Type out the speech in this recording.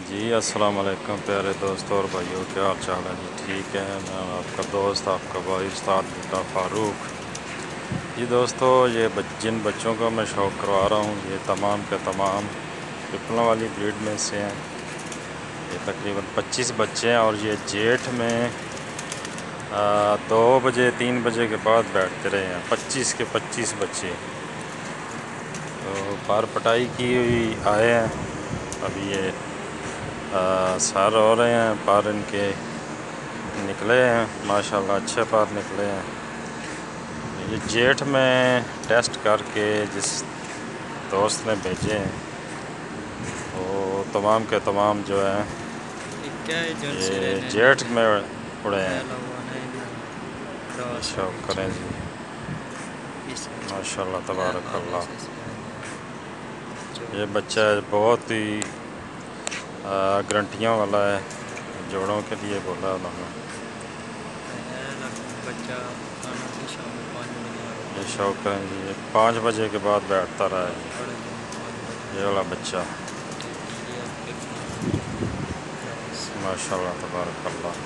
جی السلام علیکم پیارے دوستوں اور بھائیوں، کیا حال چال ہے؟ جی ٹھیک ہے، میں آپ کا دوست، آپ کا بھائی استاد بٹا فاروق۔ جی دوستو، یہ جن بچوں کا میں شوق کروا رہا ہوں یہ تمام کے تمام پپلا والی بریڈ میں سے ہیں۔ یہ تقریباً 25 بچے ہیں اور یہ جیٹھ میں 2 بجے 3 بجے کے بعد بیٹھتے رہے ہیں۔ 25 کے 25 بچے تو پار پٹائی کی ہوئی آئے ہیں۔ ابھی یہ سر ہو رہے ہیں، پار ان کے نکلے ہیں، ماشاءاللہ اچھے پار نکلے ہیں۔ یہ جیٹھ میں ٹیسٹ کر کے جس دوست نے بھیجے ہیں وہ تمام کے تمام جو ہیں یہ جیٹھ میں اڑے ہیں۔ شوق کریں جی، ماشاءاللہ تبارک اللہ۔ یہ بچہ بہت ہی گرنٹیوں والا ہے، جوڑوں کے لیے بولا انہوں نے۔ یہ شوق کریں جی، یہ 5 بجے کے بعد بیٹھتا رہا ہے جی، یہ والا بچہ ماشاءاللہ تبارک اللہ۔